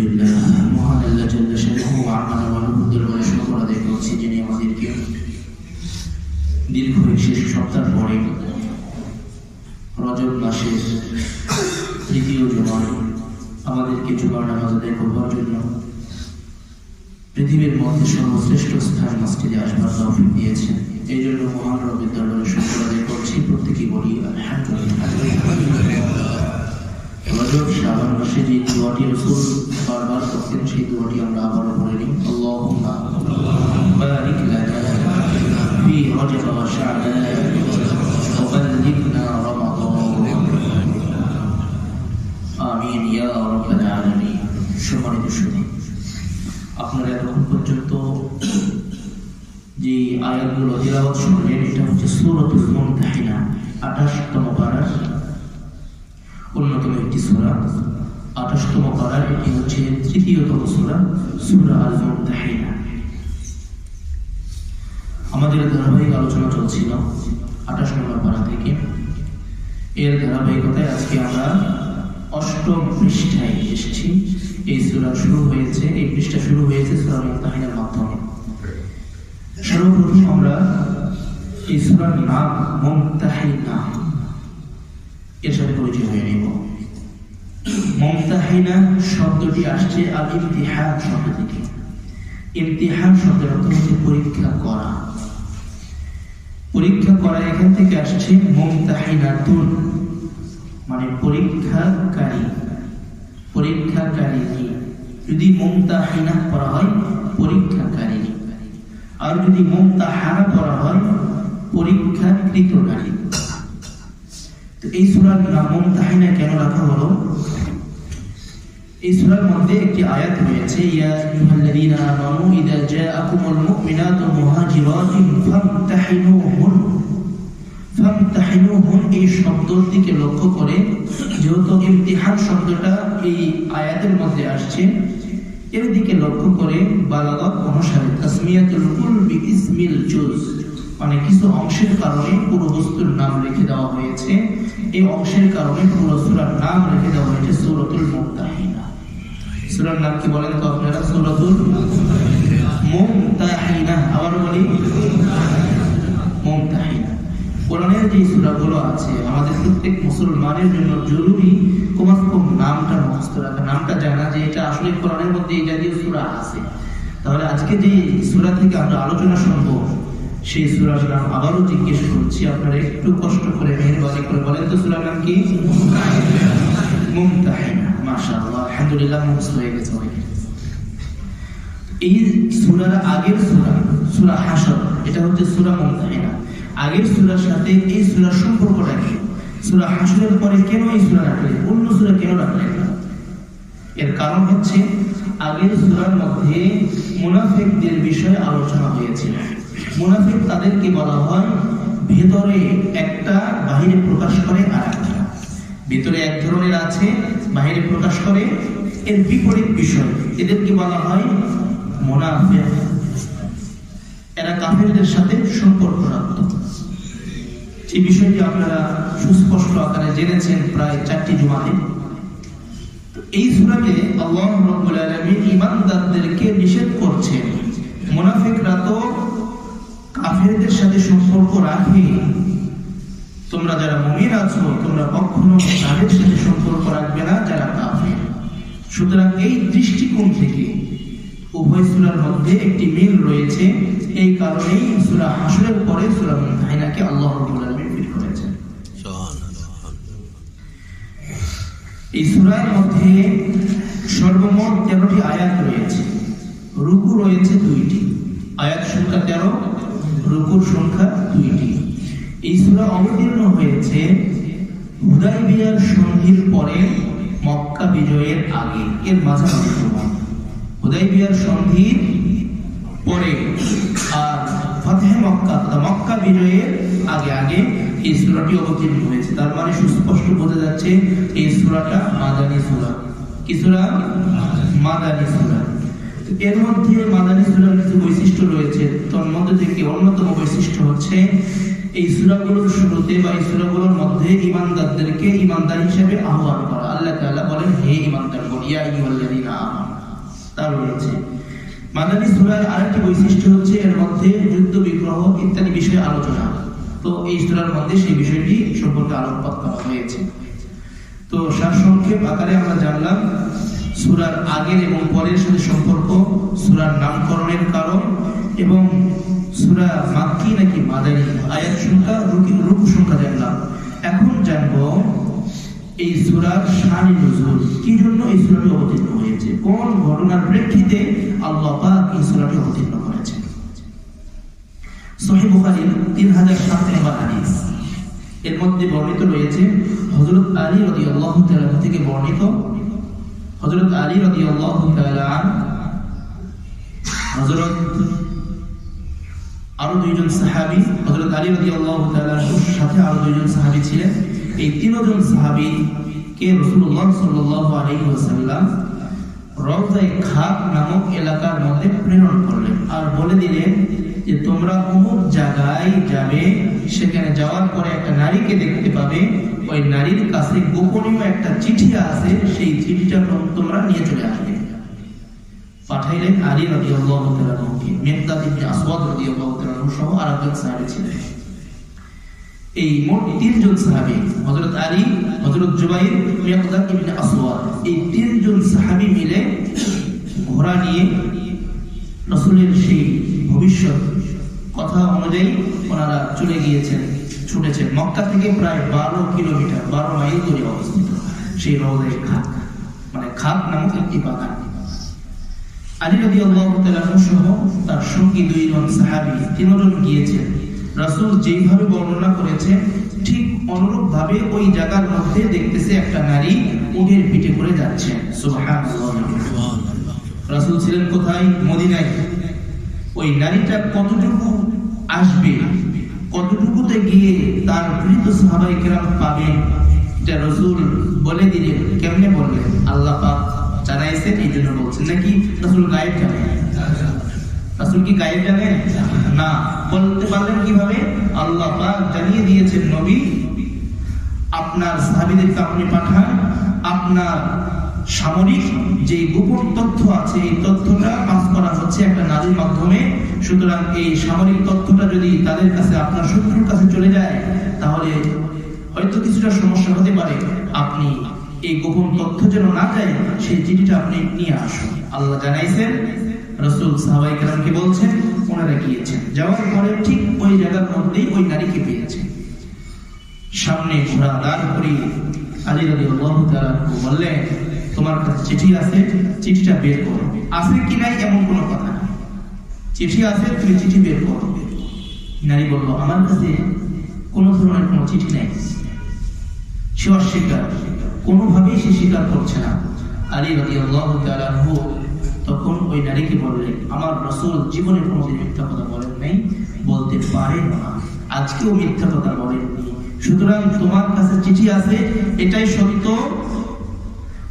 আলহামদুলিল্লাহ, মহান আল্লাহ জাল্লা শানুহু ওয়া আ'লা ওয়ালুদের শুকর আদায় করছি, যিনি আমাদেরকে দীর্ঘ 6 সপ্তাহ পরে রজব মাসের তৃতীয় জুমায় আমাদেরকে জুমার নামাজ আদায় করবার জন্য পৃথিবীর মধ্যে সর্বশ্রেষ্ঠ স্থান মসজিদে আসবার তৌফিক দিয়েছেন। এই জন্য মহান রবের দরবারে শুকর আদায় করছি। প্রত্যেকেই বলি আলহামদুলিল্লাহ। রজব শাবান মাসে যে দোয়াটি রাসূল বারবার করতেন, সেই দোয়াটি আমরা আবারও পড়ে নিই। আল্লাহুম্মা বারিক লানা ফি রজব ওয়া শাবান ওয়া বাল্লিগনা রমাদান, আমিন ইয়া রাব্বাল আলামিন। সম্মানিত সুধী, আপনারা এতক্ষণ পর্যন্ত যে আয়াতগুলো তিলাওয়াত শুনলেন, এটা হচ্ছে সূরাতুল মুমতাহিনা, 28তম পারার অন্যতম একটি সূরা। 28তম পারার এটি হচ্ছে তৃতীয়তম সূরা, সূরা আল মুমতাহিনা। আমাদের ধারাবাহিক আলোচনা চলছিল 28 নম্বর পারা থেকে। এর ধারাবাহিকতায় আজকে আমরা 8ম পৃষ্ঠায় এসেছি। এই সূরা শুরু হয়েছে, এই পৃষ্ঠা শুরু হয়েছে সূরা মুমতাহিনার মাধ্যমে। সর্বপ্রথম আমরা এই সূরার নাম মুমতাহিনা এর সাথে পরিচয় হয়ে নেব। মুমতাহিনা শব্দটি আসছে আল ইমতিহান শব্দ থেকে। ইমতিহান শব্দের অর্থ হচ্ছে পরীক্ষা করা। পরীক্ষা করা এখান থেকে আসছে মুমতাহিনাতুন, মানে পরীক্ষাকারী। পরীক্ষাকারী যদি মুমতাহিনা পড়া হয় পরীক্ষাকারী, আর যদি মুমতাহানা পড়া হয় পরীক্ষাকৃত নারী। তো এই সূরার নাম মুমতাহিনা কেন রাখা হলো? এই সূরার মধ্যে একটি আয়াত রয়েছে, ইয়া আইয়ুহাল্লাযীনা আমানু ইযা জাআকুমুল মুমিনাতু মুহাজিরাতিন ফামতাহিনুহুন। ফামতাহিনুহুন এই শব্দের দিকে লক্ষ্য করে, যেহেতু ইমতিহান শব্দটা এই আয়াতের মধ্যে আসছে, এর দিকে লক্ষ্য করে বালাগাত অনুসারে তাসমিয়াতুল কুল বিইসমিল জুজ, মানে কিছু অংশের কারণে পুরো বস্তুর নাম রেখে দেওয়া হয়েছে। এই অংশের কারণে পুরো সূরার নাম রেখে দেওয়া হয়েছে সূরাতুল মুমতাহিনা। সূরার নাম কি বলেন তো আপনারা? সূরাতুল মুমতাহিনা। আবার বলি মুমতাহিনা। কোরআনের যে সূরাগুলো আছে, আমাদের প্রত্যেক মুসলমানের জন্য জরুরি কমসে কম নামটা মুখস্থ রাখা, নামটা জানা যে এটা আসলে কোরআনের মধ্যে এই জাতীয় সূরা আছে। তাহলে আজকে যে সূরা থেকে আমরা আলোচনা শুনবো, সেই সূরার নাম আবারও জিজ্ঞেস করছি, আপনারা একটু কষ্ট করে মেহেরবানি করে বলেন তো সূরার নাম কি? মুমতাহিনা। মাশাআল্লাহ, আলহামদুলিল্লাহ, মুখস্থ হয়ে গেছে। এই সূরার আগের সূরা, সূরা হাশর, এটা হচ্ছে সূরা মুমতাহিনা। আগের সূরার সাথে এই সূরার সম্পর্কটা কি? সূরা হাশরের পরে কেন এই সূরা রাখলেন, অন্য সূরা কেন রাখলেন না? এর কারণ হচ্ছে আগের সূরার মধ্যে মুনাফিকদের বিষয়ে আলোচনা হয়েছিল। মুনাফিক তাদেরকে বলা হয় ভেতরে একটা, বাহিরে প্রকাশ করে আরেকটা। ভেতরে এক ধরনের আছে, বাহিরে প্রকাশ করে এর বিপরীত বিষয়, এদেরকে বলা হয় মুনাফিক। এরা কাফেরদের সাথে সম্পর্ক রাখত। এই বিষয়টি আপনারা সুস্পষ্ট আকারে জেনেছেন প্রায় 4টি জুমাতে। এই সূরাতে আল্লাহ রাব্বুল আলামিন ঈমানদারদেরকে নিষেধ করছেন, মুনাফিকরা তো কাফেরদের সাথে সম্পর্ক রাখে, তোমরা যারা মুমিন আছো তোমরা কখনো তাদের সাথে সম্পর্ক রাখবে না যারা কাফের। সুতরাং এই দৃষ্টিকোণ থেকে উভয় সূরার মধ্যে একটি মিল রয়েছে। এই কারণেই সূরা হাশরের পরে সূরা মুমতাহিনাকে আল্লাহ রাব্বুল আলামিন ফিট করেছেন। এই সূরার মধ্যে সর্বমোট 13টি আয়াত রয়েছে, রুকু রয়েছে 2টি। আয়াত সংখ্যা 13, রুকুর সংখ্যা 2টি। এই সূরা অবতীর্ণ হয়েছে হুদায়বিয়ার সন্ধির পরে, মক্কা বিজয়ের আগে, এর মাঝামাঝি সময়। হুদায়বিয়ার সন্ধির পরে আর ফাতহে মক্কা, মক্কা বিজয়ের আগে আগে এই সূরাটি অবতীর্ণ হয়েছে। তার মানে সুস্পষ্ট বোঝা যাচ্ছে এই সূরাটা মাদানী সূরা। কি সূরা? মাদানী সূরা। এর মধ্যে মাদানী সূরার কিছু বৈশিষ্ট্য রয়েছে। তার মধ্যে থেকে অন্যতম বৈশিষ্ট্য হচ্ছে এই সূরাগুলোর শুরুতে বা এই সূরাগুলোর মধ্যে ঈমানদারদেরকে ঈমানদার হিসেবে আহ্বান করা। আল্লাহ তাআলা বলেন, হে ঈমানদারগণ, ইয়া আইয়ুহাল্লাযীনা আমানু, তা রয়েছে। মাদানী সূরার আরেকটি বৈশিষ্ট্য হচ্ছে এর মধ্যে যুদ্ধ বিগ্রহ ইত্যাদি বিষয়ে আলোচনা। তো এই সূরার মধ্যে সেই বিষয়টি সম্পর্কে আলোকপাত করা হয়েছে। তো সারসংক্ষেপ আকারে আমরা জানলাম সূরার আগের এবং পরের সাথে সম্পর্ক, সূরার নামকরণের কারণ এবং সূরা মাক্কি নাকি মাদানী, আয়াত সংখ্যা, রুকু সংখ্যা জানলাম। এখন জানবো এই সূরার শানে নুজুল, কি জন্য এই সূরাটি অবতীর্ণ হয়েছে, কোন ঘটনার প্রেক্ষিতে আল্লাহ পাক এই সূরাটি অবতীর্ণ করেছেন। সহিহ বুখারী 3007 নম্বর হাদিস, এর মধ্যে বর্ণিত রয়েছে হযরত আলী রাদিয়াল্লাহু তাআলা থেকে বর্ণিত। হযরত আলী রাদিয়াল্লাহু তাআলা হযরত আরো দুইজন সাহাবী, হযরত আলী রাদিয়াল্লাহু তাআলার সাথে আরো দুইজন সাহাবী ছিলেন। এই তিনজন সাহাবীকে রাসূলুল্লাহ সাল্লাল্লাহু আলাইহি ওয়াসাল্লাম রওজায়ে খাক নামক এলাকার মধ্যে প্রেরণ করলেন আর বলে দিলেন যে তোমরা অমুক জায়গায় যাবে, সেখানে যাওয়ার পরে একটা নারীকে দেখতে পাবে, ওই নারীর কাছে গোপনীয় একটা চিঠি আছে, সেই চিঠিটা তোমরা নিয়ে চলে আসবে। পাঠাইলেন আলী রাদিয়াল্লাহু তাআলা কে, মিকদাদ ইবনে আসওয়াদ রাদিয়াল্লাহু তাআলা সহ আরেকজন সাহাবী ছিলেন। এই মোট তিনজন সাহাবী, হযরত আলী, হযরত জুবাইর, মিকদাদ ইবনে আসওয়াদ, এই তিনজন সাহাবী মিলে ঘোড়া নিয়ে রাসূলের সেই ভবিষ্যৎ কথা অনুযায়ী ওনারা চলে গিয়েছেন, ছুটেছেন। মক্কা থেকে প্রায় 12 কিলোমিটার, 12 মাইল দূরে অবস্থিত সেই রওজায়ে খাক, মানে খাক নামক একটি বাগান। আলী রাদিয়াল্লাহু তাআলা সহ তার সঙ্গী দুইজন সাহাবী তিনজন গিয়েছেন। রাসূল যেইভাবে বর্ণনা করেছে ঠিক অনুরূপ ভাবে ওই জায়গার মধ্যে দেখতেছে একটা নারী উটের পিঠে করে যাচ্ছে। সুবহানাল্লাহ। রাসূল ছিলেন কোথায়? মদিনায়। ওই নারীটা কতটুকু আসবে, কতটুকুতে গিয়ে তার প্রিয় সাহাবায়ে কেরাম পাবেন, এটা রাসূল বলে দিলেন। কেমনে বললেন? আল্লাহ পাক জানাইছেন, এই জন্য বলছেন। নাকি রাসূল গায়েব জানেন? রাসূল কি গায়েব জানেন? না। বলতে পারলেন কিভাবে? আল্লাহ পাক জানিয়ে দিয়েছেন, নবী আপনার সাহাবীদেরকে আপনি পাঠান, আপনার সামরিক যে গোপন তথ্য আছে এই তথ্যটা পাস করা হচ্ছে একটা নারীর মাধ্যমে। সুতরাং এই সামরিক তথ্যটা যদি তাদের কাছে, আপনার শত্রুর কাছে চলে যায়, তাহলে হয়তো কিছুটা সমস্যা হতে পারে। আপনি এই গোপন তথ্য যেন না যায়, সেই চিঠিটা আপনি নিয়ে আসুন। আল্লাহ জানাইছেন, রাসূল সাহাবায়ে কেরামকে বলছেন, ওনারা গিয়েছেন। যাওয়ার পরে ঠিক ওই জায়গার মধ্যেই ওই নারীকে পেয়েছেন। সামনে ঘোড়া দাঁড় করিয়ে আলী রাদিয়াল্লাহু তাআলা বললেন, তোমার কাছে চিঠি আছে, চিঠিটা বের করো। আছে কি নাই এমন কোনো কথা না, চিঠি আছে, তুমি চিঠি বের করো। নারী বলল, আমার কাছে কোনো ধরনের কোনো চিঠি নাই। সে অস্বীকার, কোনোভাবেই সে স্বীকার করছে না। আলী রাদিয়াল্লাহু তাআলা তখন ওই নারীকে বললেন, আমার রাসূল জীবনে কোনোদিন মিথ্যা কথা বলেন নাই, বলতে পারেন না, আজকেও মিথ্যা কথা বলেননি। সুতরাং তোমার কাছে চিঠি আছে, এটাই সত্য।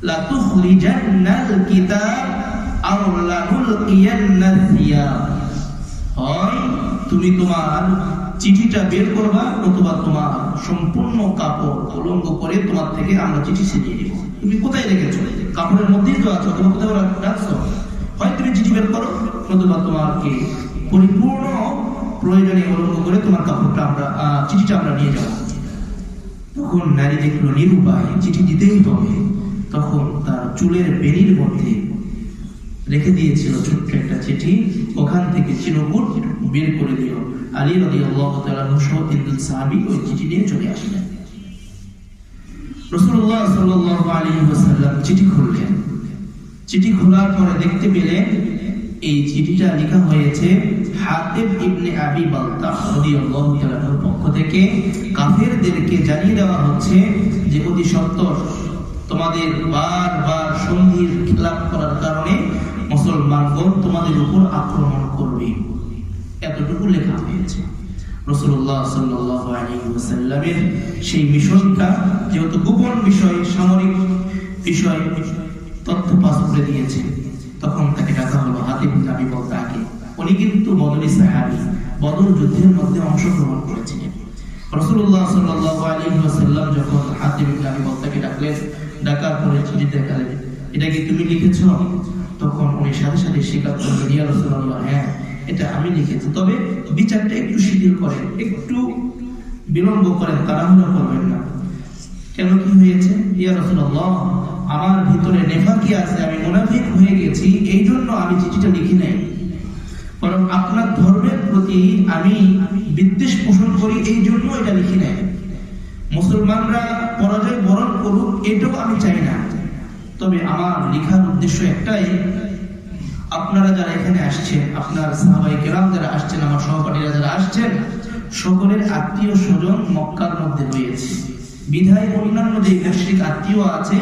লা তুখরিজান্নাল কিতাব আও লা নুলকিয়ান্নাস সিয়াব, হয় তুমি তোমার চিঠিটা বের করবা, অথবা তোমার সম্পূর্ণ কাপড় উলঙ্গ করে তোমার থেকে আমরা চিঠি ছিনিয়ে নিব। তুমি কোথায় রেখেছো? কাপড়ের মধ্যেই তো আছো, তুমি কোথাও রাখছো? হয় তুমি চিঠি বের করো, অথবা তোমাকে পরিপূর্ণ প্রয়োজনে উলঙ্গ করে তোমার কাপড়টা আমরা, চিঠিটা আমরা নিয়ে যাবো। তখন নারী দেখলো নিরুপায়, চিঠি দিতেই হবে। তখন তার চুলের বেনির মধ্যে রেখে দিয়েছিল ছোট্ট একটা চিঠি, ওখান থেকে চিরকুট বের করে দিল। আলী রাদিয়াল্লাহু তাআলা সহ তিনজন সাহাবী ওই চিঠি নিয়ে চলে আসলেন। রাসূলুল্লাহ সাল্লাল্লাহু আলাইহি ওয়াসাল্লাম চিঠি খুললেন। চিঠি খোলার পরে দেখতে পেলেন এই চিঠিটা লেখা হয়েছে হাতিব ইবনে আবি বালতাহ রাদিয়াল্লাহু তাআলার পক্ষ থেকে। কাফেরদেরকে জানিয়ে দেওয়া হচ্ছে যে অতি সত্বর তোমাদের বারবার সন্ধির খিলাফ করার কারণে মুসলমানগণ তোমাদের উপর আক্রমণ করবে, এতটুকু লেখা হয়েছে। রাসূলুল্লাহ সাল্লাল্লাহু আলাইহি ওয়াসাল্লামের সেই মিশনটা যেহেতু গোপন বিষয়, সামরিক বিষয়, তথ্য পাস করে দিয়েছে, তখন তাকে ডাকা হলো হাতিব ইবনে আবি বালতাহকে। উনি কিন্তু বদরি সাহাবী, বদর যুদ্ধের মধ্যে অংশগ্রহণ করেছিলেন। রাসূলুল্লাহ সাল্লাল্লাহু আলাইহি ওয়াসাল্লাম যখন হাতিব ইবনে আবি বালতাহকে ডাকলেন, ডাকার পরে চিঠি দেখালেন, এটা কি তুমি লিখেছো? তখন উনি সাথে সাথে স্বীকার করলেন, ইয়া রাসূলুল্লাহ, হ্যাঁ এটা আমি লিখেছি, তবে বিচারটা একটু শিথিল করেন, একটু বিলম্ব করেন, তাড়াহুড়া করবেন না। কেন, কি হয়েছে? ইয়া রাসূলুল্লাহ, আমার ভিতরে নেফাকি আছে, আমি মুনাফিক হয়ে গেছি, এই জন্য আমি চিঠিটা লিখি নাই, বরং আপনার ধর্মের প্রতি আমি বিদ্বেষ পোষণ করি, এই জন্য এটা লিখি নাই। মুসলমানরা পরাজয় বরণ করুক, এটাও আমি চাই না, তবে আমার লেখার উদ্দেশ্য একটাই, আপনারা যারা এখানে আসছেন, আপনার সাহাবায়ে কেরাম যারা আসছেন, আমার সহপাঠীরা যারা আসছেন, সকলের আত্মীয় স্বজন মক্কার মধ্যে রয়েছে, বিধায় অন্যান্য যে মুশরিক আত্মীয় আছে,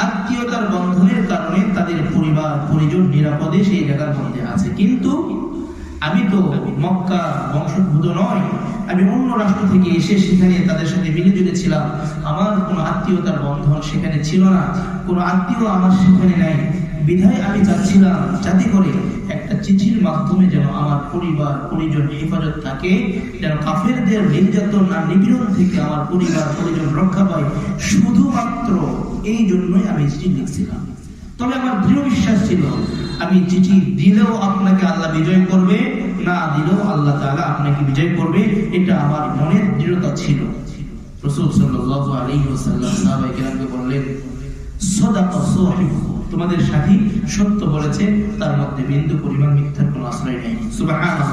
আত্মীয়তার বন্ধনের কারণে তাদের পরিবার পরিজন নিরাপদে সেই জায়গার মধ্যে আছে। কিন্তু আমি তো মক্কা বংশোদ্ভূত নয়, আমি অন্য রাষ্ট্র থেকে এসে সেখানে তাদের সাথে মিলেজুলে ছিলাম, আমার কোনো আত্মীয়তার বন্ধন সেখানে ছিল না, কোনো আত্মীয় আমার সেখানে নাই। বিধায় আমি চাচ্ছিলাম যাতে করে একটা চিঠির মাধ্যমে যেন আমার পরিবার পরিজন হেফাজত থাকে, যেন কাফেরদের নির্যাতন আর নিপীড়ন থেকে আমার পরিবার পরিজন রক্ষা পায়, শুধুমাত্র এই জন্যই আমি চিঠি লিখছিলাম। তবে আমার দৃঢ় বিশ্বাস ছিল, আমি চিঠি দিলেও আপনাকে আল্লাহ বিজয় করবে, না দিলেও আল্লাহ তাআলা আপনাকে বিজয় করবে, এটা আমার মনের দৃঢ়তা ছিল। রাসূল সাল্লাল্লাহু আলাইহি ওয়াসাল্লাম সাহাবায়ে কেরামকে বললেন, সাদাকা সাহিবুকুম, তোমাদের সাথী সত্য বলেছে, তার মধ্যে বিন্দু পরিমাণ মিথ্যার কোনো আশ্রয় নেই। সুবহানাল্লাহ।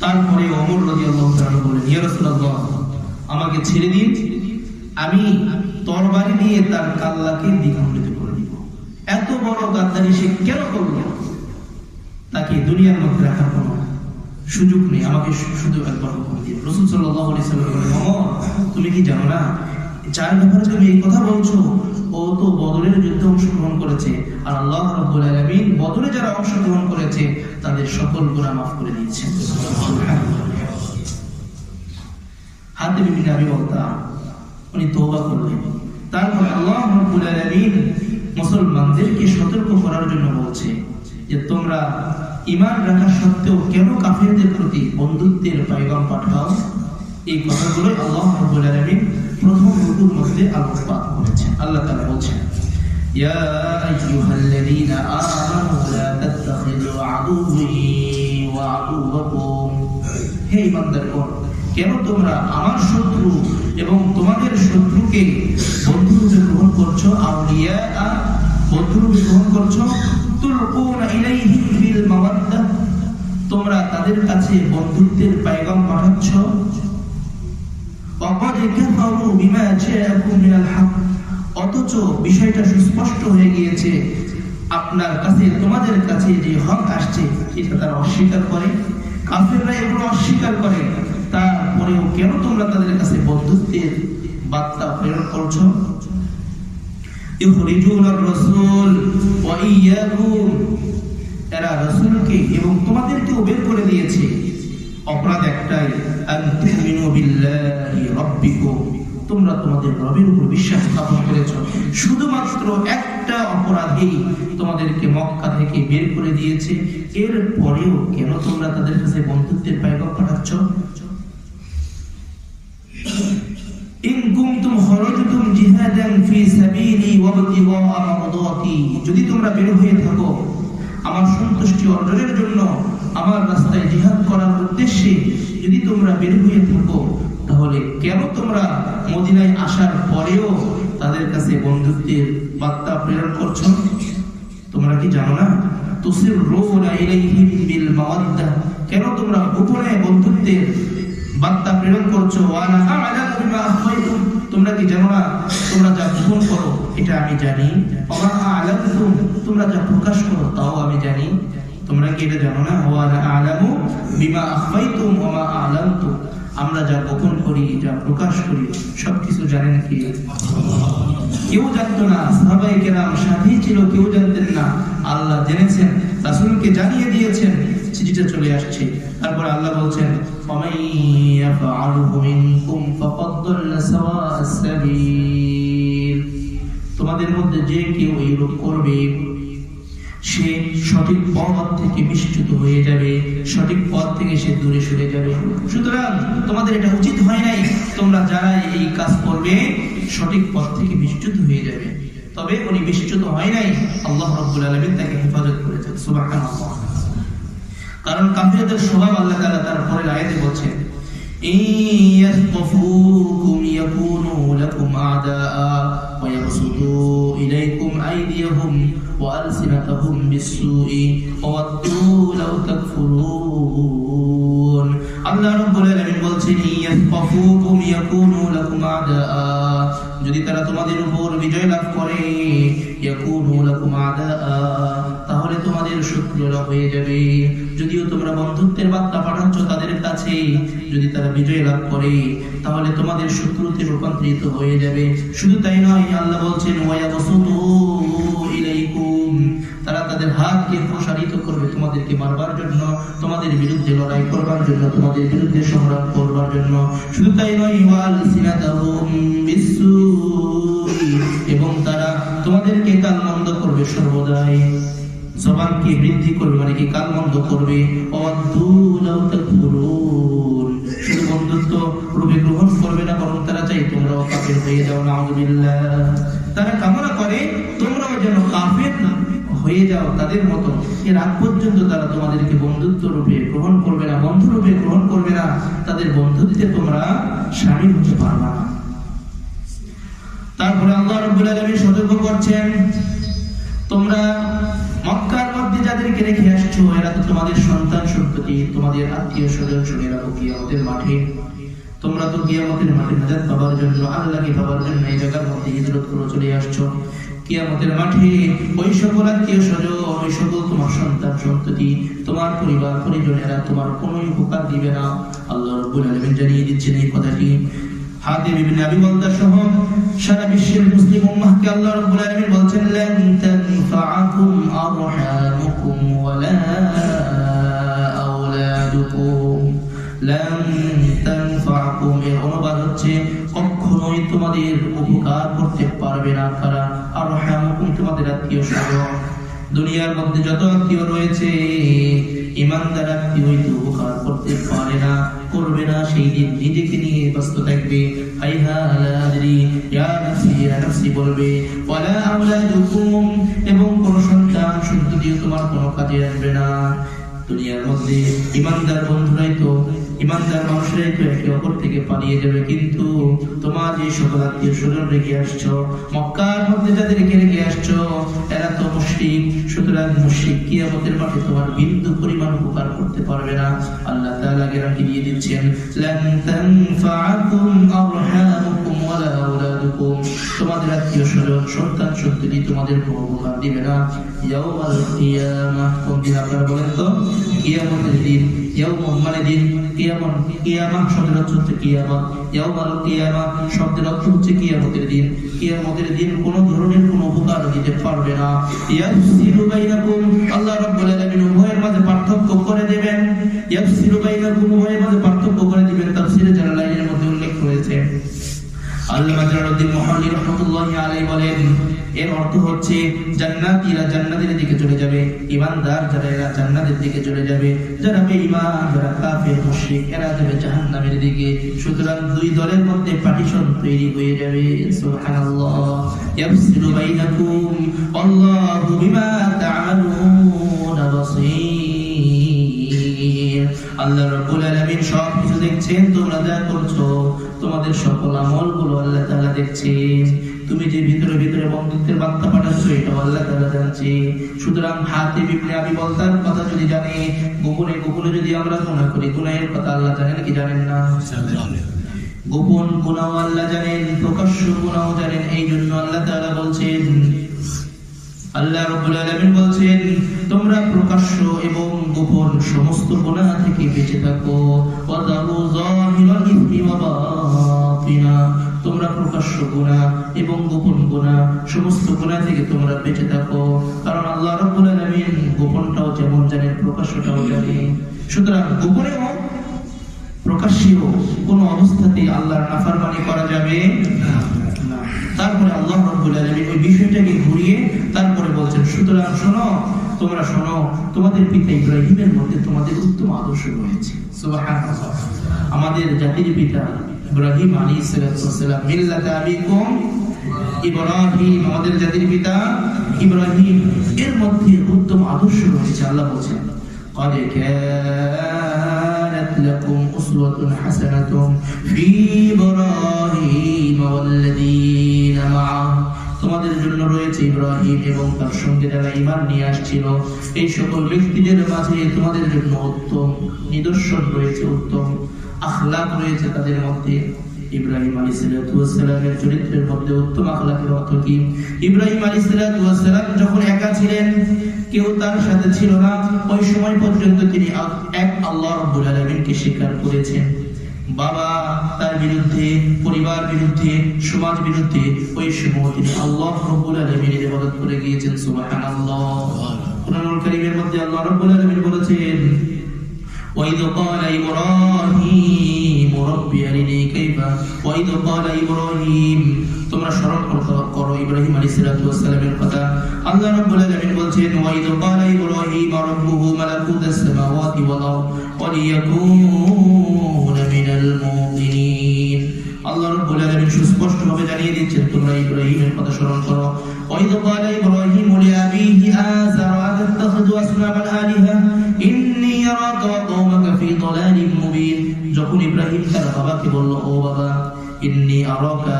তারপরে ওমর রাদিয়াল্লাহু তাআলা বললেন, ইয়া রাসূলুল্লাহ, আমাকে ছেড়ে দিন, আমি তরবারি দিয়ে তার কাল্লাকে দ্বিখণ্ডিত করে দিব। এত বড় গাদ্দারি সে কেন করলো? তাকে দুনিয়ার মধ্যে রাখার কোনো সুযোগ নেই, আমাকে শুধু একবার হুকুম দিন। রাসূল সাল্লাল্লাহু আলাইহি ওয়াসাল্লাম বলেন, ওমর, তুমি কি জানো না যার ব্যাপারে তুমি এই কথা বলছো, ও তো বদরের যুদ্ধে অংশগ্রহণ করেছে, আর আল্লাহ রাব্বুল আলামিন বদরে যারা অংশগ্রহণ করেছে তাদের সকল গুনাহ মাফ করে দিয়েছেন। হাতিব ইবনে আবি ওয়াক্কাস উনি তওবা করলেন। তারপর আল্লাহ রাব্বুল আলামিন মুসলমানদেরকে সতর্ক করার জন্য বলছে যে তোমরা ঈমান রাখা সত্ত্বেও কেন কাফেরদের প্রতি বন্ধুত্বের পয়গাম পাঠাও। এই কথাগুলো আল্লাহ রাব্বুল আলামিন প্রথম রুকুর মধ্যে আলোকপাত করেছেন। আল্লাহ তাআলা বলছেন, ইয়া আইয়ুহাল্লাযীনা আমানু লা তাত্তাখিযু আদুওয়ি ওয়া আদুওয়াকুম, হে ঈমানদারগণ, কেন তোমরা আমার শত্রু এবং তোমাদের শত্রুকে বন্ধুরূপে গ্রহণ করছো, আউলিয়া বন্ধুরূপে গ্রহণ করছো, তুলকুনা ইলাইহিম বিল মাওয়াদ্দাহ, তোমরা তাদের কাছে বন্ধুত্বের পয়গাম পাঠাচ্ছ। ওয়াকাদ কাফারু বিমা জাআকুম মিনাল হক, অথচ বিষয়টা সুস্পষ্ট হয়ে গিয়েছে, আপনার কাছে তোমাদের কাছে যে হক আসছে এটা তারা অস্বীকার করে, কাফেররা এগুলো অস্বীকার করে, তারপরেও কেন তোমরা তাদের কাছে বন্ধুত্বের বার্তা প্রেরণ করছো। ইখরিজুনার রাসূল ওয়া ইয়্যাকুম, এরা রাসূলকে এবং তোমাদেরকেও বের করে দিয়েছে। অপরাধ একটাই, আনতুমিনু বিল্লাহি রাব্বিকুম, তোমরা তোমাদের রবের উপর বিশ্বাস স্থাপন করেছো। শুধুমাত্র একটা অপরাধী তোমাদেরকে মক্কা থেকে বের করে দিয়েছে, এর পরেও কেন তোমরা তাদের কাছে বন্ধুত্বের পয়গাম পাঠাচ্ছ। ইন কুনতুম খারাজতুম জিহাদান ফি সাবিলি ওয়া ইবতিগা মারদাতি, যদি তোমরা বের হয়ে থাকো আমার সন্তুষ্টি অর্জনের জন্য, আমার রাস্তায় জিহাদ করার উদ্দেশ্যে যদি তোমরা বের হয়ে থাকো, তাহলে কেন তোমরা মদিনায় আসার পরেও তাদের কাছে বন্ধুত্বের বার্তা প্রেরণ করছো। তোমরা কি জানো না, তুসিররুনা ইলাইহিম বিল মাওয়াদ্দাহ, কেন তোমরা গোপনে বন্ধুত্বের বার্তা প্রেরণ করছো। ওয়ানা আ'লামু বিমা আখফাইতুম, তোমরা কি জানো না তোমরা যা গোপন করো এটা আমি জানি। ওয়া আ'লামতুম, তোমরা যা প্রকাশ করো তাও আমি জানি। তোমরা কি এটা জানো না, ওয়ানা আ'লামু বিমা আখফাইতুম ওয়া মা আ'লামতুম, আমরা যা গোপন করি যা প্রকাশ করি সবকিছু জানেন কে? কেউ জানতো না, সাহাবায়ে কেরাম সাথী ছিল, কেউ জানতেন না, আল্লাহ জেনেছেন, রাসূলকে জানিয়ে দিয়েছেন, চিঠিটা চলে আসছে। তারপর আল্লাহ বলছেন, তোমাদের মধ্যে যে কেউ এইরূপ করবে সে সঠিক পথ থেকে বিচ্যুত হয়ে যাবে, সঠিক পথ থেকে সে দূরে সরে যাবে। সুতরাং তোমাদের এটা উচিত হয় নাই, তোমরা যারা এই কাজ করবে সঠিক পথ থেকে বিচ্যুত হয়ে যাবে। তবে উনি বিশ্বচ্যুত হয় নাই, আল্লাহ রাব্বুল আলামিন তাকে হেফাজত করেছেন। সুবহানাল্লাহ। কারণ কাফিরদের স্বভাব আল্লাহ তাআলা তার পরের আয়াতে বলছেন, ইয়াসতাফুকুম ইয়াকুনু লাকুম আদাআ ওয়া ইয়াবসুতু ইলাইকুম আইদিয়াহুম ওয়া আলসিনাতাহুম বিসসুই ওয়া ওয়াদ্দু লাউ তাকফুরুন। আল্লাহ রাব্বুল আলামিন বলছেন, ইয়াসতাফুকুম ইয়াকুনু লাকুম আদাআ, যদি তারা তোমাদের উপর বিজয় লাভ করে, ইয়াকুনু লাকুম আদাআ, তাহলে তোমাদের শত্রুরা হয়ে যাবে। যদিও তোমরা বন্ধুত্বের বার্তা পাঠাচ্ছ তাদের কাছে, যদি তারা বিজয় লাভ করে তাহলে তোমাদের শত্রুতে রূপান্তরিত হয়ে যাবে। শুধু তাই নয়, আল্লাহ বলছেন ওয়ায়াবসুতু ইলাইকুম, তারা তাদের হাতকে প্রসারিত করবে তোমাদেরকে মারবার জন্য, তোমাদের বিরুদ্ধে লড়াই করবার জন্য, তোমাদের বিরুদ্ধে সংগ্রাম করবার জন্য। শুধু তাই নয়, ওয়ালসিনাতাহুম বিসসুই, এবং তারা তোমাদেরকে কালমন্দ করবে সর্বদাই, জবানকে বৃদ্ধি করবে, মানে কি কালমন্দ করবে। ওয়াদ্দু লাউ তাকফুরুন, শুধু বন্ধুত্ব রূপে গ্রহণ করবে না, বরং তারা চাই তোমরাও কাফের হয়ে যাও। নাউযুবিল্লাহ। তারা কামনা করে তোমরাও যেন কাফের হয়ে যাও তাদের মতো। এর আগ পর্যন্ত তারা তোমাদেরকে বন্ধুত্ব রূপে গ্রহণ করবে না, বন্ধু রূপে গ্রহণ করবে না, তাদের বন্ধুত্বে তোমরা শামিল হতে পারবে না। তারপরে আল্লাহ রাব্বুল আলামিন সতর্ক করছেন, তোমরা মক্কার মধ্যে যাদেরকে রেখে আসছো এরা তো তোমাদের সন্তান সন্ততি, তোমাদের আত্মীয় স্বজন। শুনে রাখো, কিয়ামতের মাঠে তোমরা তো কিয়ামতের মাঠে নাজাত পাবার জন্য, আল্লাহকে পাবার জন্য এই জায়গার মধ্যে হিজরত করে চলে আসছো। কিয়ামতের মাঠে ওই সকল আত্মীয় স্বজন, ওই সকল তোমার সন্তান সন্ততি, তোমার পরিবার পরিজনেরা তোমার কোনো উপকার দিবে না। আল্লাহ রাব্বুল আলামিন জানিয়ে দিচ্ছেন এই কথাটি। হাতিব ইবনে আবি বালতা সহ সারা বিশ্বের মুসলিম উম্মাহকে আল্লাহ রাব্বুল আলামিন বলছেন, লান তানফাআকুম আরহামুকুম ওয়ালা আওলাদুকুম। লান তানফাআকুম এর অনুবাদ হচ্ছে কখনোই তোমাদের উপকার করতে পারবে না কারা? আরহামুকুম তোমাদের আত্মীয় স্বজন। দুনিয়ার মধ্যে যত আত্মীয় রয়েছে, ইমানদার আত্মীয় হইতে উপকার করতে পারে না, করবে না। সেই দিন নিজেকে নিয়ে ব্যস্ত থাকবে। হাইহা লা আদরি, ইয়া নাফসি ইয়া নাফসি বলবে। ওয়ালা আওলাদুকুম, এবং কোন সন্তান সন্ততিও তোমার কোনো কাজে আসবে না। দুনিয়ার মধ্যে ইমানদার বন্ধুরাই তো, ইমানদার মানুষরাই তো একে অপর থেকে পালিয়ে যাবে, কিন্তু তোমার যে সকল আত্মীয় স্বজন রেখে আসছো, মক্কার মধ্যে যাদেরকে রেখে আসছো, এরা তো মুশরিক। সুতরাং মুশরিক কিয়ামতের মাঠে তোমার বিন্দু পরিমাণ উপকার করতে পারবে না। আল্লাহ তাআলা গ্যারান্টি দিয়ে দিচ্ছেন, লান তানফাআকুম আরহামুকুম ওয়ালা আওলাদুকুম, তোমাদের আত্মীয় স্বজন সন্তান সন্ততি তোমাদের কোনো উপকার দিবে না। ইয়াউমাল কিয়ামাহ, কোন দিন আপনারা বলেন তো? কিয়ামতের দিন। ইয়াউম মানে দিন, কিয়ামাহ শব্দের অর্থ হচ্ছে কিয়ামত। ইয়াউমাল কিয়ামাহ শব্দের অর্থ হচ্ছে কিয়ামতের দিন। কিয়ামতের দিন কোন ধরনের কোনো উপকার দিতে পারবে না। ইয়াফসিলু বাইনাকুম, আল্লাহ রাব্বুল আলামিন উভয়ের মাঝে পার্থক্য করে দেবেন। ইয়াফসিলু বাইনাকুম, উভয়ের মাঝে পার্থক্য করে দিবেন। তাফসীরে জালালাইনের মধ্যে উল্লেখ রয়েছে। আল্লামা জালালউদ্দিন মুহাল্লি রাহমাতুল্লাহি আলাইহি বলেন, এর অর্থ হচ্ছে জান্নাতীরা জান্নাতের দিকে চলে যাবে, ঈমানদার যারা এরা জান্নাতের দিকে চলে যাবে, যারা বেঈমান, যারা কাফির মুশরিক এরা যাবে জাহান্নামের দিকে। সুতরাং দুই দলের মধ্যে পার্টিশন তৈরি হয়ে যাবে। সুবহানাল্লাহ। ইয়াফসিলু বাইনাকুম আল্লাহু বিমা তা'মালুনা বাসীর। আল্লাহ রাব্বুল আলামিন সব কিছু দেখছেন, তোমরা যা করছো, তোমাদের সকল আমলগুলো আল্লাহ তাআলা দেখছেন। তুমি যে ভিতরে ভিতরে বন্ধুত্বের বার্তা পাঠাচ্ছো, এটাও আল্লাহ তাআলা জানছে। সুতরাং হাতিব ইবনে আবি বালতার কথা যদি জানে, গোপনে গোপনে যদি আমরা গুনাহ করি, গুনাহের কথা আল্লাহ জানেন কি জানেন না? গোপন গুনাহ আল্লাহ জানেন, প্রকাশ্য গুনাহ জানেন। এই জন্য আল্লাহ তাআলা বলছেন, আল্লাহ রাব্বুল আলামিন বলছেন, তোমরা প্রকাশ্য এবং গোপন সমস্ত গুনাহ থেকে বেঁচে থাকো। ওয়াদারু যাহিরাল ইসমি ওয়া বাতিনা, তোমরা প্রকাশ্য গুনাহ এবং গোপন গুনাহ সমস্ত গুনাহ থেকে তোমরা বেঁচে থাকো। কারণ আল্লাহ রাব্বুল আলামিন গোপনটাও যেমন জানেন, প্রকাশ্যটাও জানেন। সুতরাং গোপনেও প্রকাশ্যেও কোনো অবস্থাতেই আল্লাহর নাফরমানি করা যাবে না। তারপরে আল্লাহ রাব্বুল আলামিন ওই বিষয়টাকে ঘুরিয়ে তারপরে বলছেন, সুতরাং শোনো, তোমরা শোনো, তোমাদের পিতা ইব্রাহিমের মধ্যে তোমাদের উত্তম আদর্শ রয়েছে। সুবহানাল্লাহ। আমাদের জাতির পিতা ইব্রাহিম আলাইহিস সালাম মিল্লাত আবিকুম ইব্রাহিম, আমাদের জাতির পিতা ইব্রাহিম, এর মধ্যে উত্তম আদর্শ রয়েছে। আল্লাহ বলেন قد كانت لكم أسوة حسنة في إبراهيم والذين معه, তোমাদের জন্য রয়েছে ইব্রাহিম এবং তার সঙ্গে যারা ঈমান নিয়ে আসছিল এই সকল ব্যক্তিদের মাঝে তোমাদের জন্য উত্তম নিদর্শন রয়েছে, উত্তম আখলাক রয়েছে তাদের মধ্যে। ইব্রাহিম আলাইহিস সালামের চরিত্রের মধ্যে উত্তম আখলাকের অর্থ কি? ইব্রাহিম আলাইহিস সালাম যখন একা ছিলেন, কেউ তার সাথে ছিল না, ওই সময় পর্যন্ত তিনি এক আল্লাহ রাব্বুল আলামিনকে স্বীকার করেছেন। বাবা তার বিরুদ্ধে, পরিবার বিরুদ্ধে, সমাজ বিরুদ্ধে, ওই সময় তিনি আল্লাহ রাব্বুল আলামিনের ইবাদত করে গিয়েছেন। সুবহানাল্লাহ। কোরআনুল কারীমের মধ্যে আল্লাহ রাব্বুল আলামিন বলেছেন وَإِذْ قَالَ إِبْرَاهِيمُ رَبِّ أَرِنِي كَيْفَ وَإِذْ قَالَ إِبْرَاهِيمُ, তোমরা স্মরণ করো ইব্রাহিম আলাইহিস সালামের কথা। আল্লাহ রাব্বুল আলামিন বলেন وَإِذْ قَالَ إِبْرَاهِيمُ رَبُّهُ مَلَكُوتُ السَّمَاوَاتِ وَالْأَرْضِ وَلِيَكُونَ مِنَ الْمُوقِنِينَ। আল্লাহ রাব্বুল আলামিন সুস্পষ্টভাবে জানিয়ে দিচ্ছেন তোমরা ইব্রাহিমের কথা স্মরণ করো। وَإِذْ قَالَ إِبْرَاهِيمُ لِأَبِيهِ آزَرَ أَتَتَّخِذُ أَصْنَامًا آلِهَةً إِنِّي أَرَاكَ وَقَوْمَكَ فِي ضَلَالٍ مُبِينٍ। যখন ইব্রাহিম তার বাবাকে বলল, ও বাবা, ইন্নী আরাকা,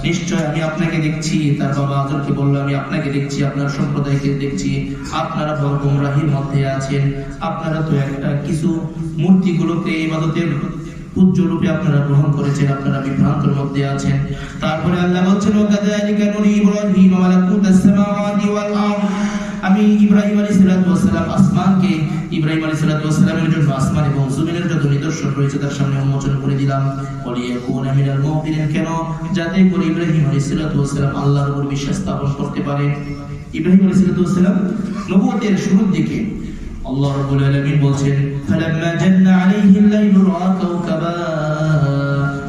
নিশ্চয় আমি আপনাকে দেখছি। তার বাবা আজরকে বলল, আমি আপনাকে দেখছি, আপনার সম্প্রদায়কে দেখছি, আপনারা বড় গোমরাহির মধ্যে আছেন। আপনারা তো একটা কিছু মূর্তিগুলোকে ইবাদতের পূজ্য রূপে আপনারা গ্রহণ করেছেন, আপনারা বিভ্রান্তের মধ্যে আছেন। তারপরে আল্লাহ বলছেন ওয়াকাযালিকা নুরি ইব্রাহিম মালাকুতাস সামাওয়াতি ওয়াল আরদ, আমি ইব্রাহিম আলাইহিস সালাম আসমানকে, ইব্রাহিম আলাইহিস সালামের জন্য আসমান এবং জমিনের যত নিদর্শন রয়েছে তার সামনে উন্মোচন করে দিলাম। ওয়ালিয়াকুনা মিনাল মুকিনিন, কেন? যাতে করে ইব্রাহিম আলাইহিস সালাম আল্লাহর উপর বিশ্বাস স্থাপন করতে পারে। ইব্রাহিম আলাইহিস সালাম নবুয়তের শুরুর দিকে আল্লাহ রাব্বুল আলামিন বলেন ফালাম্মা জান্না আলাইহিল লাইলু রাআ কাওকাবা,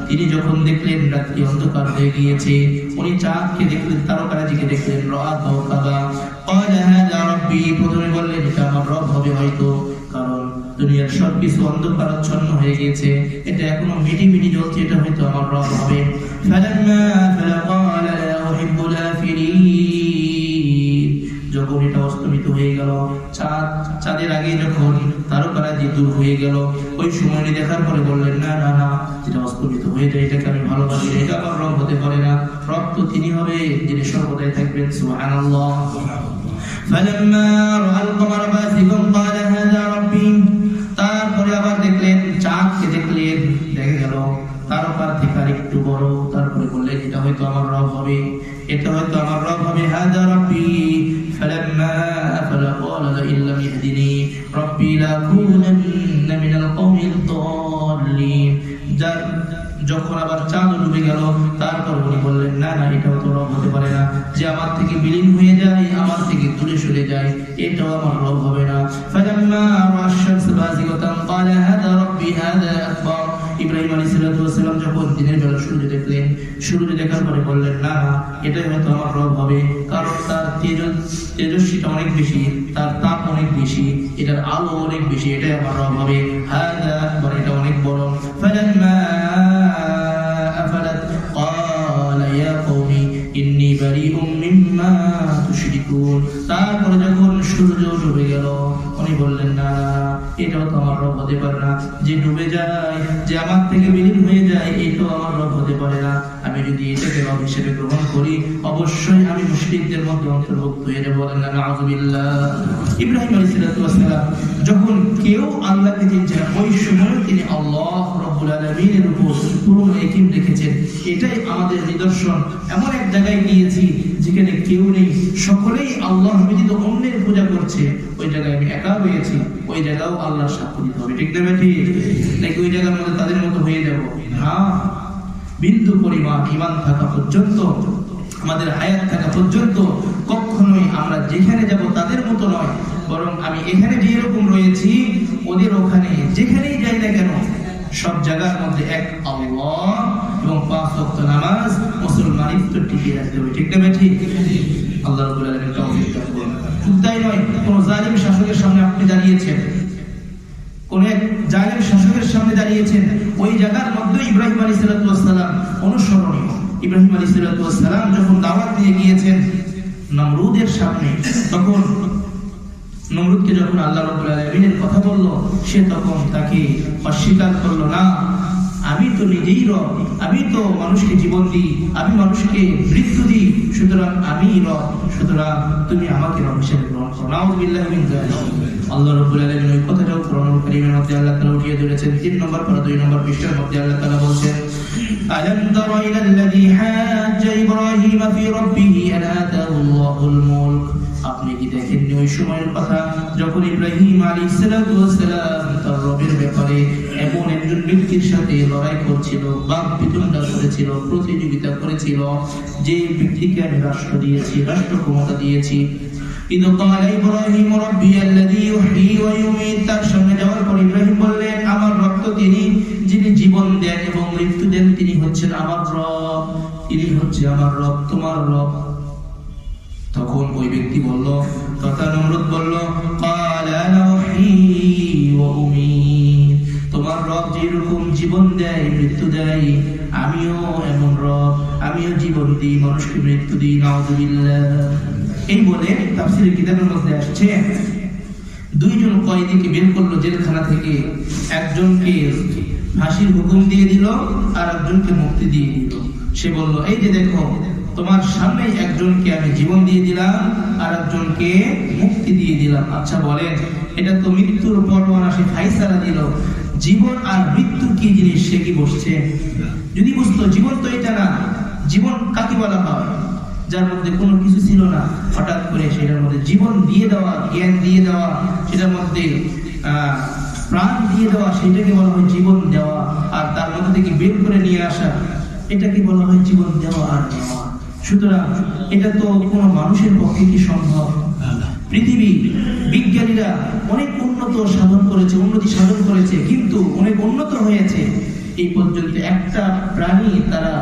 তিনি যখন দেখলেন রাত্রি অন্ধকার হয়ে গিয়েছে, উনি চাঁদকে দেখলেন, তারকারাজিকে দেখলেন। রাআ কাওকাবা ক্বালা হাযা রাব্বি, প্রথমে বললেন এটা আমার রব হবে হয়তো, কারণ দুনিয়ার সবকিছু অন্ধকারাচ্ছন্ন হয়ে গিয়েছে, এটা এখনো মিটি মিটি জ্বলছে, এটা হয়তো আমার রব হবে। ফালাম্মা ক্বালা লা উহিব্বুল আফিলিন, যখন এটা অস্তমিত হয়ে গেল, চাঁদের আগে যখন তারকারাজি দূর হয়ে গেল, ওই সময় দেখার পরে বললেন না না না, যেটা অস্তমিত হয়ে যায় এটাকে আমি ভালোবাসি, এটা আমার রব হতে পারে না, রব তো তিনি হবে যিনি সর্বদাই থাকবেন। সুবহানাল্লাহ। ফালাম্মা রাআল কমারা বাযিগান ক্বালা হাযা রাব্বি, তারপরে আবার দেখলেন, চাঁদকে দেখলেন, দেখা গেল তারকার থেকে আরেকটু বড়, তারপরে বললেন এটা হয়তো আমার রব হবে, এটা হয়তো আমার রব হবে। হাযা রাব্বি فلما أفل قال لئن لم يهدني ربي لأكونن من القوم الضالين। যখন আবার চাঁদ ডুবে গেল, তারপর উনি বললেন না না, এটাও তো রব হতে পারে না, যে আমার থেকে বিলীন হয়ে যায়, আমার থেকে দূরে সরে যায়, এটাও আমার রব হবে না। فلما رأى الشمس بازغة قال هذا ربي هذا أكبر। ইব্রাহিম আলাইহিস সালাম যখন দিনের বেলা সূর্য দেখলেন, সূর্য দেখার পরে বললেন না না, এটাই হয়তো আমার রব হবে, কারণ তার তেজস্বিতা অনেক বেশি, তার তাপ অনেক বেশি, এটার আলো অনেক বেশি, এটাই আমার রব হবে। হাযা আকবার, এটা অনেক বড়। ফালাম্মা আফালাত ক্বালা ইয়া কওমি ইন্নী বারিউম মিম্মা তুশরিকুন। তারপরে যখন সূর্য ডুবে গেল, উনি বললেন না, এটাও তো আমার রব হতে পারে না, যে ডুবে যায়, যে আমার থেকে বিলীন হয়ে যায়, এটাও আমার রব হতে পারে না। আমি যদি এটাকে রব হিসেবে গ্রহণ করি, অবশ্যই আমি মুশরিকদের মধ্যে অন্তর্ভুক্ত হয়ে যাব। নাউযুবিল্লাহ। ইব্রাহিম আলাইহিস সালাম যখন কেউ আল্লাহকে চিনছেন, ওই সময় তিনি আল্লাহ রাব্বুল আলামিনের উপর পূর্ণ ইয়াকিন রেখেছেন। এটাই আমাদের নিদর্শন। এমন এক জায়গায় গিয়েছি যেখানে কেউ নেই, সকলেই আল্লাহ ব্যতীত অন্যের পূজা করছে, ওই জায়গায় আমি একা হয়েছি, ওই জায়গাও আল্লাহর সাক্ষ্য দিতে হবে, ঠিক না ঠিক? নাকি ওই জায়গার মধ্যে তাদের মতো হয়ে যাব? না, বিন্দু পরিমাণ ঈমান থাকা পর্যন্ত, আমাদের হায়াত থাকা পর্যন্ত কখনোই আমরা যেখানে যাব তাদের মতো নয়, বরং আমি এখানে যেরকম রয়েছি ওদের ওখানে যেখানেই যাই না কেন, সব জায়গার মধ্যে এক আল্লাহ এবং 5 ওয়াক্ত নামাজ মুসলমানিত্ব টিকিয়ে রাখতে হবে, ঠিক না ঠিক? আল্লাহ রাব্বুল আলামিন তৌফিক দান করুন। তাই নয়, কোন জালিম শাসকের সামনে আপনি দাঁড়িয়েছেন, কোন এক জালিম শাসকের সামনে দাঁড়িয়েছেন, ওই জায়গার মধ্যে ইব্রাহিম আলাইহিস সালাম অনুসরণীয়, ইব্রাহিম আলাইহিস সালাম যখন দাওয়াত দিয়ে গিয়েছেন নমরুদের সামনে, তখন নমরুদকে যখন আল্লাহ রাব্বুল আলামিনের কথা বলল, সে তখন তাকে অস্বীকার করলো না, আমি তো নিজেই রব, আমি তো মানুষকে জীবন দিই, আমি মানুষকে মৃত্যু দিই, সুতরাং আমি রব, সুতরাং তুমি আমাকে রব হিসেবে গ্রহণ করো। নাউযুবিল্লাহি মিন যালিক। আল্লাহ রাব্বুল আলামিন ওই কথাটাও কোরআনুল কারীমের মধ্যে আল্লাহ তাআলা উঠিয়ে ধরেছেন। 3 নম্বর পারা 2 নম্বর পৃষ্ঠার মধ্যে আল্লাহ তাআলা বলেন, আলাম তারা ইলাল্লাযী হাজ্জা ইব্রাহিম ফি রাব্বিহি আন আতাহু আল্লাহুল মুলক। আপনি কি দেখেননি ওই সময়ের কথা যখন ইব্রাহিম আলাইহিস সালাম তার রবের ব্যাপারে এমন একজন ব্যক্তির সাথে লড়াই করছিল, বাক বিতণ্ডা করেছিল, প্রতিযোগিতা করেছিল, যে ব্যক্তিকে আমি রাষ্ট্র দিয়েছি, রাষ্ট্র ক্ষমতা দিয়েছি। ইদ ক্বালা ইব্রাহিম রাব্বি আল্লাযী ইউহয়ী ওয়া ইউমীত। তার সামনে যাওয়ার পর ইব্রাহিম বললেন, আমার রব তো তিনি, যিনি জীবন দেন এবং মৃত্যু দেন, তিনি হচ্ছেন আমার রব, তিনি হচ্ছে আমার রব, তোমার রব। তখন ওই ব্যক্তি বলল, তথা নমরুদ বলল, ক্বালা আনা উহয়ী ওয়া উমীত। তোমার রব যেরকম জীবন দেয়, মৃত্যু দেয়, আমিও এমন রব, আমিও জীবন দিই, মানুষকে মৃত্যু দিই। নাউযুবিল্লাহ। এই বলে তাফসীরের কিতাবের মধ্যে আসছে, দুইজন কয়েদিকে বের করলো জেলখানা থেকে, একজনকে ফাঁসির হুকুম দিয়ে দিল আর একজনকে মুক্তি দিয়ে দিল। সে বলল, এই যে দেখো, তোমার সামনে একজনকে আমি জীবন দিয়ে দিলাম আর একজনকে মুক্তি দিয়ে দিলাম। আচ্ছা বলেন, এটা তো মৃত্যুর পরোয়ানা, সে ফাইসালা দিল। জীবন আর মৃত্যু কি জিনিস সে কি বসছে? যদি বুঝতো জীবন তো এটা না, জীবন কাকে বলা হয়? যার মধ্যে কোনো কিছু ছিল না, হঠাৎ করে সেটার মধ্যে জীবন দিয়ে দেওয়া, জ্ঞান দিয়ে দেওয়া, সেটার মধ্যে প্রাণ দিয়ে দেওয়া, সেটাকে বলা হয় জীবন দেওয়া। আর তার মধ্যে থেকে বের করে নিয়ে আসা, এটাকে বলা হয় জীবন দেওয়া আর নেওয়া। সুতরাং এটা তো কোনো মানুষের পক্ষে কি সম্ভব? পৃথিবী বিজ্ঞানীরা অনেক উন্নতি সাধন করেছে, কিন্তু অনেক উন্নত হয়েছে, এই পর্যন্ত একটা প্রাণী তারা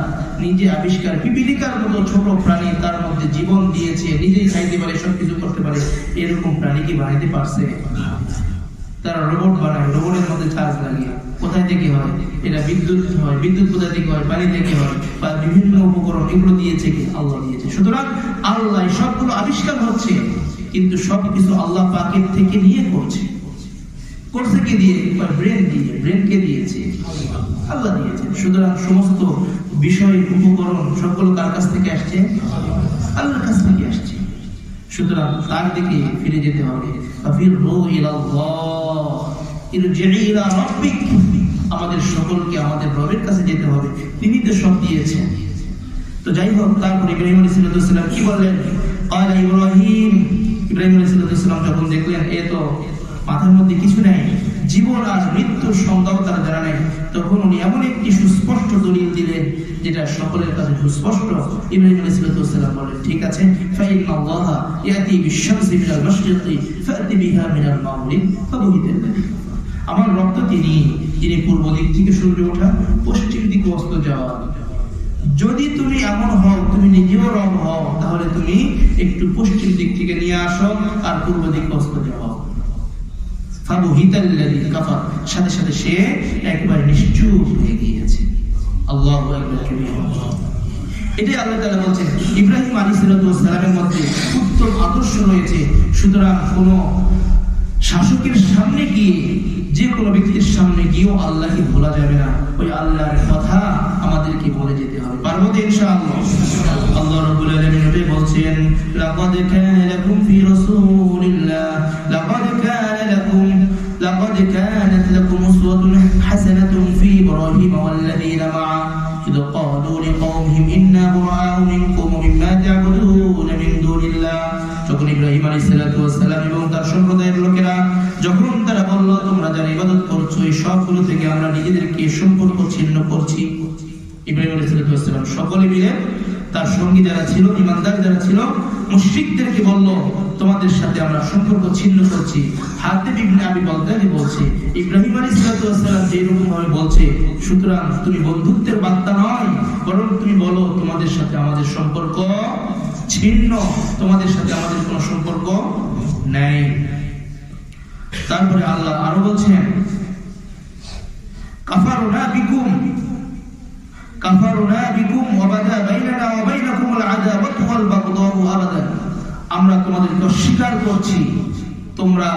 নিজে আবিষ্কার, পিপিলিকার মতো ছোট প্রাণী, তার মধ্যে জীবন দিয়েছে, নিজেই খাইতে পারে, সবকিছু করতে পারে, এরকম প্রাণী কি বানাইতে পারছে? তারা রোবট বানায়, রোবটের মধ্যে চার্জ লাগিয়ে। কোথায় থেকে হয়? এটা বিদ্যুৎ হয়। বিদ্যুৎ কোথা থেকে হয়? পানি থেকে হয়। বা বিভিন্ন উপকরণ, এগুলো দিয়েছে কি? আল্লাহ দিয়েছে। সুতরাং আল্লাহ সবগুলো আবিষ্কার হচ্ছে, কিন্তু সবকিছু আল্লাহ পাকের থেকে নিয়ে করছে কি দিয়ে? ব্রেন দিয়ে। ব্রেন কে দিয়েছে? আল্লাহ দিয়েছে। সুতরাং সমস্ত বিষয়, উপকরণ সবগুলো কার কাছ থেকে আসছে? আল্লাহর কাছ থেকে আসছে। সুতরাং তার দিকে ফিরে যেতে হবে। ফাফিরু ইলাল্লাহ, ইরজিই ইলা রাব্বিক। আমাদের সকলকে আমাদের রবের কাছে যেতে হবে, তিনি তো সব দিয়েছেন। তো যাই হোক, তারপর ইব্রাহিম আলাইহিস সালাম কি বললেন? ক্বালা ইব্রাহিম, ইব্রাহিম আলাইহিস সালাম যখন দেখলেন এ তো মাথার মধ্যে কিছু নেই, জীবন আর মৃত্যুর সংজ্ঞাও তারা জানা নেই, তখন উনি এমন একটি সুস্পষ্ট দলিল দিলেন যেটা সকলের কাছে সুস্পষ্ট। ইব্রাহিম আলাইহিস সালাম বলেন, ঠিক আছে, ফাইন্নাল্লাহা ইয়াতি বিশ-শামসি মিনাল মাশরিকি ফাতি বিহা মিনাল মাগরিব ফাবুহিতাল্লাযী। আমার রব তো তিনি, যিনি পূর্ব দিক থেকে সূর্য ওঠা, পশ্চিম দিকে অস্ত যাওয়া। যদি তুমি এমন হও, তুমি নিজেও রব হও, তাহলে তুমি একটু পশ্চিম দিক থেকে নিয়ে আসো আর পূর্ব দিকে অস্ত যাও। ফাবুহিতাল্লাযী কাফার, সাথে সাথে সে একবার নিশ্চুপ হয়ে গিয়েছে। আল্লাহু আকবার কাবীরা। এটাই আল্লাহ তাআলা বলছেন, ইব্রাহিম আলাইহিস সালামের মধ্যে উত্তম আদর্শ রয়েছে। সুতরাং কোন শাসকের সামনে গিয়ে, যে কোনো ব্যক্তির সামনে গিয়েও আল্লাহকে ভোলা যাবে না। ওই আল্লাহর কথা আমাদেরকে বলে যেতে হবে। পারবো তো ইনশাআল্লাহ? আল্লাহ রাব্বুল আলামিন এটাই বলছেন, লাকাদ কানা লাকুম ফি রাসূলিল্লাহ লাকাদ কানাত লাকুম উসওয়াতুন হাসানাতুন ফি ইব্রাহিম ওয়াল্লাযীনা মা'আ إذ قالوا لقومهم إنا براء منكم ومما تعبدون من دون الله। যখন ইব্রাহিম আলাইহিস সালাম এবং তার সম্প্রদায়ের লোকেরা যখন তারা বলল, তোমরা যারা ইবাদত করছো এই সবগুলো থেকে আমরা নিজেদেরকে সম্পর্ক ছিন্ন করছি, ইব্রাহিম আলাইহিস সালাম সকলে মিলে তার সঙ্গী যারা ছিল, ঈমানদার যারা ছিল, মুশরিকদেরকে বলল, তোমাদের সাথে আমরা সম্পর্ক ছিন্ন করছি। হাতিব ইবনে আবি বালতানি বলছে, ইব্রাহিম আলাইহিস সালাম যেরকম ভাবে বলছে, সুতরাং তুমি বন্ধুত্বের বার্তা নয়, বরং তুমি বলো তোমাদের সাথে আমাদের সম্পর্ক ছিন্ন, তোমাদের সাথে আমাদের কোনো সম্পর্ক নেই। তারপরে আল্লাহ আরো বলছেন, কাফারনা বিকুম কাফারনা বিকুম ওয়া বাদা বাইনানা ওয়া বাইনাকুমুল আদাওয়াতু ওয়াল বাগদাউ আবাদান। আমরা তোমাদেরকে অস্বীকার করছি, তোমরা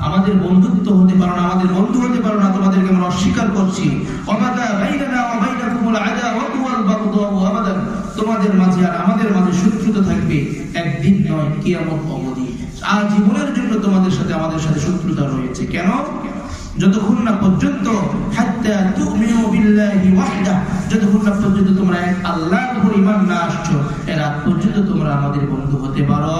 আমাদের বন্ধুত্ব হতে পারো না, আমাদের বন্ধু হতে পারো না, তোমাদেরকে আমরা অস্বীকার করছি। ওয়া বাদা বাইনানা ওয়া বাইনাকুমুল আদাওয়াতু ওয়াল বাগদাউ আবাদান, তোমাদের মাঝে আর আমাদের মাঝে শত্রুতা থাকবে, একদিন নয়, কিয়ামত অবধি। আজীবনের জন্য তোমাদের সাথে আমাদের সাথে শত্রুতা রয়েছে। কেন? যতক্ষণ না পর্যন্ত হাত্তা তুমিনু বিল্লাহি ওয়াহদা, যতক্ষণ না পর্যন্ত তোমরা এক আল্লাহর উপর ঈমান না আসছো, এর আগ পর্যন্ত তোমরা আমাদের বন্ধু হতে পারো